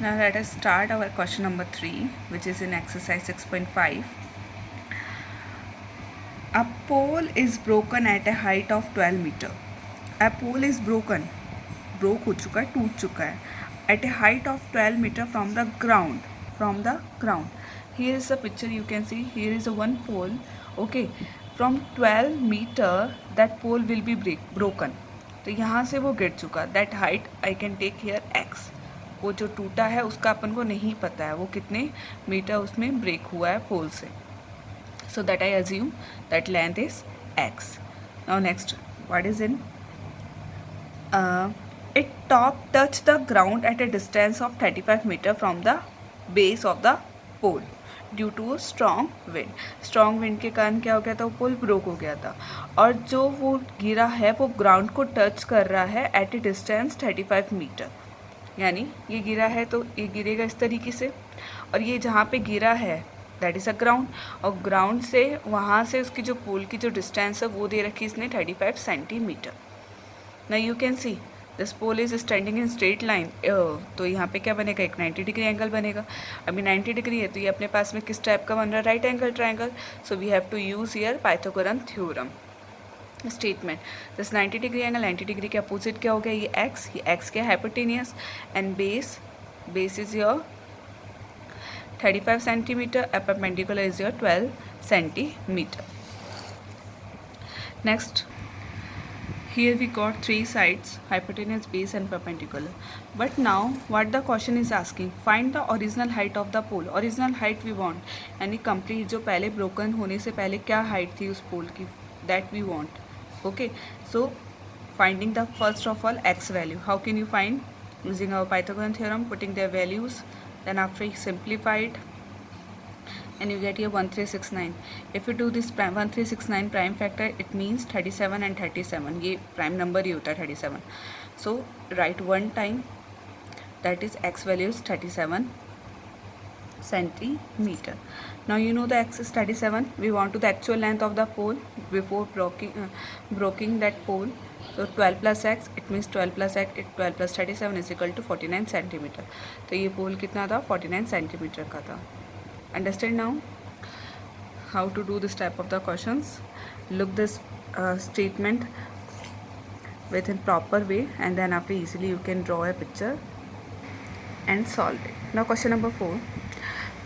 Now let us start our question number 3, which is in exercise 6.5. A pole is broken at a height of 12 meter. A pole is broken, broke हो चुका है, टूट चुका है, at a height of 12 meter from the ground. From the ground. Here is the picture you can see. Here is a one pole. Okay, from 12 meter that pole will be broken. तो यहाँ से वो गिर चुका. That height I can take here x. वो जो टूटा है उसका अपन को नहीं पता है वो कितने मीटर उसमें ब्रेक हुआ है पोल से. So that I assume that length is x. Now next, what is in? It top touch the ground at a distance of 35 meter from the base of the pole due to strong wind. Strong wind के कारण क्या हो गया था, वो पोल broke हो गया था और जो वो गिरा है वो ग्राउंड को टच कर रहा है एट ए डिस्टेंस 35 मीटर. यानी ये गिरा है तो ये गिरेगा इस तरीके से और ये जहाँ पे गिरा है दैट इज़ अ ग्राउंड और ग्राउंड से वहाँ से उसकी जो पोल की जो डिस्टेंस है वो दे रखी इसने 35 सेंटीमीटर. ना you can see this pole is standing in straight line. तो यहाँ पे क्या बनेगा, एक 90 डिग्री एंगल बनेगा. अभी 90 डिग्री है तो ये अपने पास में किस टाइप का बन रहा है, right angle triangle. So we have to use here Pythagorean theorem statement. This 90 degree angle, 90 degree के अपोजिट क्या हो गया, ये एक्स क्या hypotenuse and base is your 35 centimetre, perpendicular is your 12 centimeter. Next, here we got three sides, hypotenuse, base and perpendicular. But now what the question is asking, find the original height of the pole. Original height we want, यानी complete जो पहले broken होने से पहले क्या height थी उस pole की, that we want. Okay, so finding the first of all x value. How can you find? Using our Pythagorean theorem, putting their values. Then after you simplify it and you get here 1369. If you do this 1369 prime factor, it means 37 and 37. ये prime number ही होता है 37. So write one time, that is x value is 37 centimeter. Now you know the x is 37. We want to the actual length of the pole before breaking that pole. So 12 plus x, it means 12 plus x, 12 plus 37 is equal to 49 centimeter. तो ये पोल कितना था, 49 centimetre का था. Understand now how to do this type of the questions. Look this statement within proper way and then after easily you can draw a picture and solve it. Now question number 4.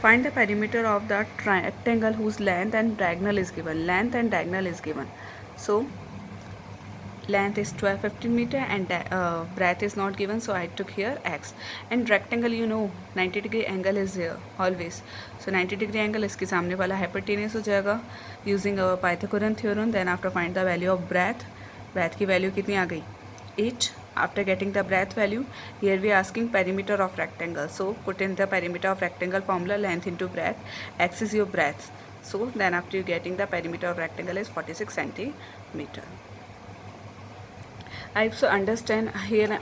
Find the perimeter of the rectangle whose length and diagonal is given. Length and diagonal is given. So length is 12-15 meter and breadth is not given, so I took here x. And rectangle, you know 90 degree angle is here always, so 90 degree angle इसके सामने वाला hypotenuse हो जाएगा using our Pythagorean theorem. Then after find the value of breadth. breadth की value कितनी आ गई, 8. After getting the breadth value, here we are asking perimeter of rectangle, so put in the perimeter of rectangle formula, length into breadth, x is your breadth. So then after you getting the perimeter of rectangle is 46 centimeter. I also understand here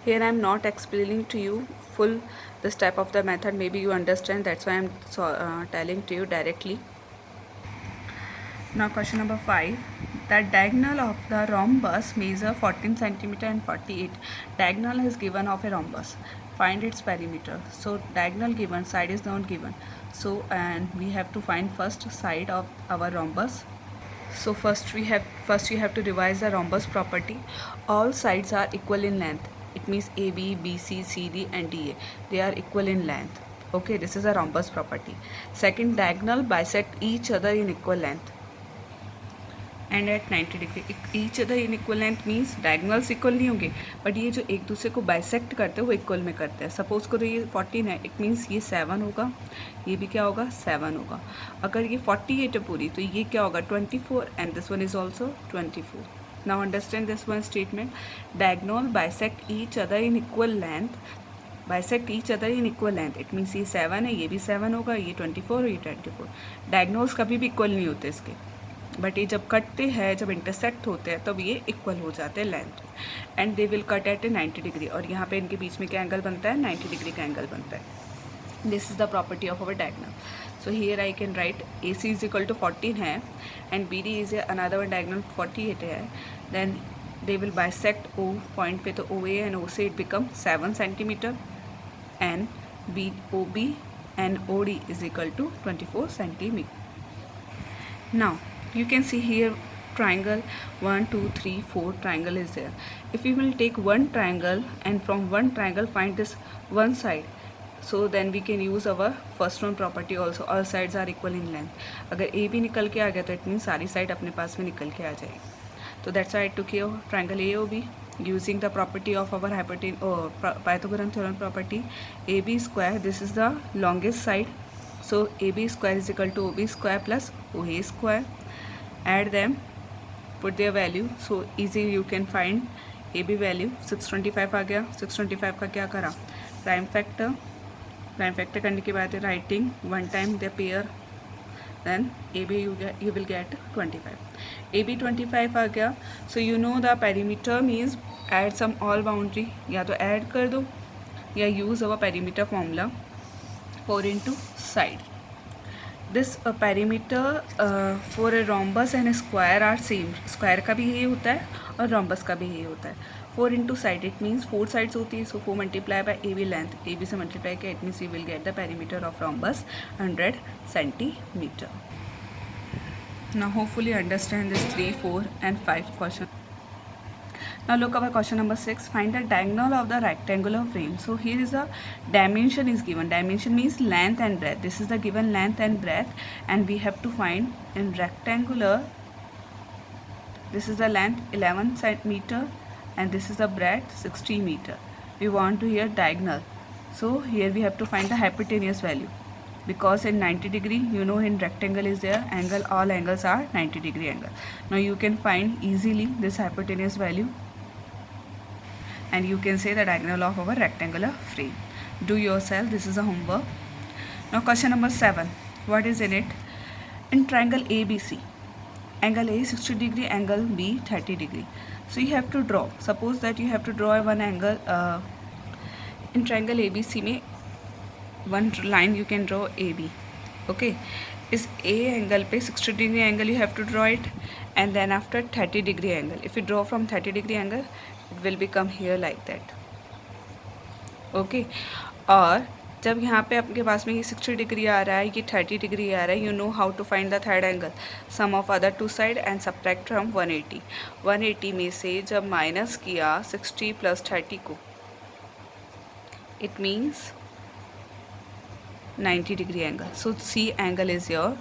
I am not explaining to you full this type of the method. Maybe you understand, that's why I am telling to you directly. Now question number 5. The diagonal of the rhombus measure 14 centimeter and 48. Diagonal is given of a rhombus. Find its perimeter. So diagonal given, side is not given. So and we have to find first side of our rhombus. So first you have to revise the rhombus property. All sides are equal in length. It means AB, BC, CD and DA. They are equal in length. Okay, this is a rhombus property. Second, diagonal bisect each other in equal length and at 90 degree. Each other in equal length means diagonals equal नहीं होंगे, but ये जो एक दूसरे को bisect करते हैं वो equal में करते हैं. Suppose करो ये 14 है, it means ये 7 होगा, ये भी क्या होगा, 7 होगा. अगर ये 48 है पूरी तो ये क्या होगा, 24 and this one is also 24. Now understand this one statement. Diagonal bisect each other in equal length. Bisect each other in equal length. It means ये 7 है, ये भी 7 होगा, ये 24 और ये 24. Diagonals कभी भी equal नहीं होते इसके, बट ये जब कटते हैं, जब इंटरसेक्ट होते हैं तब ये इक्वल हो जाते हैं length and they will cut at a 90 degree. और यहाँ पे इनके बीच में क्या एंगल बनता है, 90 डिग्री का एंगल बनता है. This is the property of our diagonal. So here I can write A C is equal to 14 है and B D is another one diagonal 48 है. Then they will bisect O point पे, तो O A and O C it become 7 centimetre. and BOB and OD is equal to 24 centimeter. Now you can see here triangle 1 2 3 4 triangle is there. If we will take one triangle and from one triangle find this one side, so then we can use our first one property also, all sides are equal in length. अगर A भी निकल के आ गया तो it mean सारी side अपने पास में निकल के आ जाएगी. तो that's why I took here triangle AOB using the property of our Pythagorean theorem property. AB square, this is the longest side, so AB square is equal to OB square plus OA square. Add them, put their value, so easy you can find AB value. 625 आ गया. 625 का क्या करा, prime factor करने के बाद writing one time the pair, then AB you will get 25. AB 25 आ गया. So you know the perimeter means add sum all boundary, या तो ऐड कर दो या use our perimeter formula 4 into side. This perimeter for a rhombus and square are same. Square का भी यही होता है और रोम्बस का भी यही होता है. 4 into side, it means 4 sides होती है, सो 4 multiply by AB length. AB से मल्टीप्लाई किया, it means you will get the perimeter of rhombus 100 centimeter. Now hopefully understand this 3, 4 and 5 question. Now look at question number 6. Find the diagonal of the rectangular frame. So here is a dimension is given. Dimension means length and breadth. This is the given length and breadth, and we have to find in rectangular. This is the length 11 centimeter and this is the breadth 60 meter. We want to here diagonal. So here we have to find the hypotenuse value. Because in 90 degree, you know in rectangle is there angle, all angles are 90 degree angle. Now you can find easily this hypotenuse value and you can say the diagonal of our rectangular frame. Do yourself, this is a homework. Now question number 7, what is in it? In triangle ABC, angle A 60 degree, angle B 30 degree. So you have to draw, suppose that you have to draw one angle in triangle ABC में one line you can draw AB. Okay, इस A angle पे 60 degree angle you have to draw it, and then after 30 degree angle, if you draw from 30 degree angle it will become here like that. Okay, और जब यहाँ पे आपके पास में ये 60 degree आ रहा है, ये 30 डिग्री आ रहा है, you know how to find the third angle. Sum of other two side and subtract from 180. 180 में से जब माइनस किया 60 प्लस 30 को, it means 90 degree angle. So C angle is your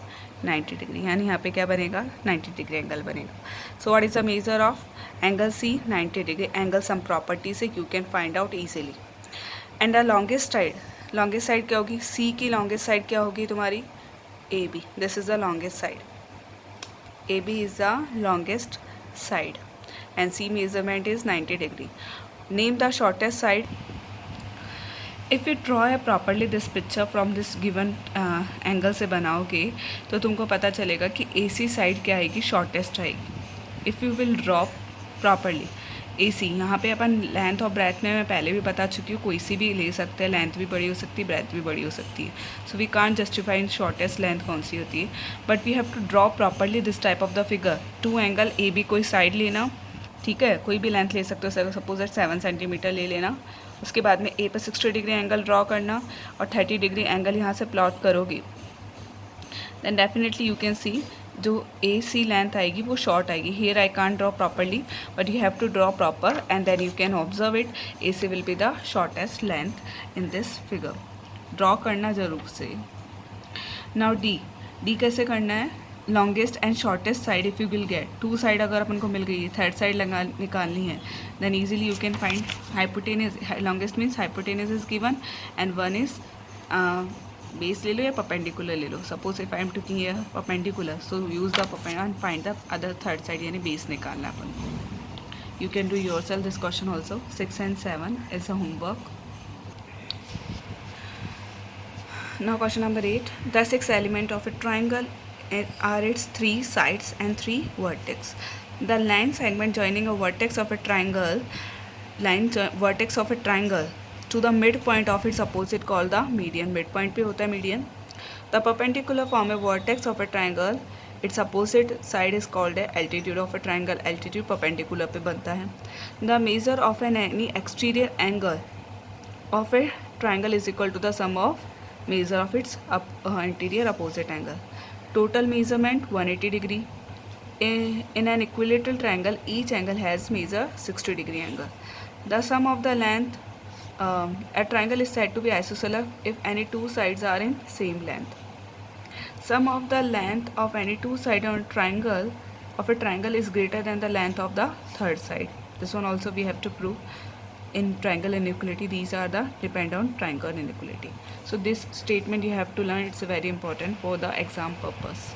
90 degree, यानी यहाँ पे क्या बनेगा, 90 डिग्री एंगल बनेगा. So what is the measure of angle C? 90 degree angle. Sum property से you can find out easily. And the longest side क्या होगी, C की लॉन्गेस्ट साइड क्या होगी तुम्हारी, AB. This is the longest side. AB is the longest side and C measurement is 90 degree. Name the shortest side. If you draw properly this picture from this given angle से बनाओगे तो तुमको पता चलेगा कि AC साइड क्या आएगी, shortest आएगी. If you will draw properly AC, यहाँ पे अपन लेंथ और ब्रेथ में मैं पहले भी बता चुकी हूँ, कोई सी भी ले सकते हैं, लेंथ भी बड़ी हो सकती है, ब्रेथ भी बड़ी हो सकती है. So we can't justify in shortest length कौन सी होती है, but we have to draw properly this type of the figure. Two angle AB, कोई साइड लेना, ठीक है, कोई भी लेंथ ले सकते हो, सपोज दैट 7 सेंटीमीटर ले लेना. उसके बाद में A पे 60 डिग्री एंगल ड्रॉ करना और 30 डिग्री एंगल यहाँ से प्लॉट करोगे, then definitely you can see जो AC लेंथ आएगी वो शॉर्ट आएगी. Here I can't draw properly but you have to draw proper and then you can observe it. AC will be the shortest length in this figure. Draw करना ज़रूर से. Now D कैसे करना है, longest and shortest side if you will get, two side अगर अपन को मिल गई है, थर्ड साइड निकालनी है, then easily you can find hypotenuse. Longest means hypotenuse is given and one is base ले लो या परपेंडिकुलर ले लो. Suppose if I am taking here perpendicular, so use the perpendicular and find the other third side, यानी base निकालना अपन. You can do yourself this question also. 6 and 7 is a homework. Now question number 8. The 6 element of a triangle are its 3 sides and 3 vertex. The line segment joining a vertex of a triangle, vertex of a triangle to the midpoint of its opposite called the median. Midpoint पे होता है median. The perpendicular form a vertex of a triangle. Its opposite side is called a altitude of a triangle. Altitude perpendicular पे बनता है. The measure of any exterior angle of a triangle is equal to the sum of measure of its interior opposite angle. Total measurement 180 degree. In an equilateral triangle, each angle has measure 60-degree angle. The sum of the length, a triangle is said to be isosceles if any two sides are in same length. Sum of the length of any two sides on a triangle is greater than the length of the third side. This one also we have to prove. In triangle inequality, these are the depend on triangle inequality. So this statement you have to learn. It's very important for the exam purpose.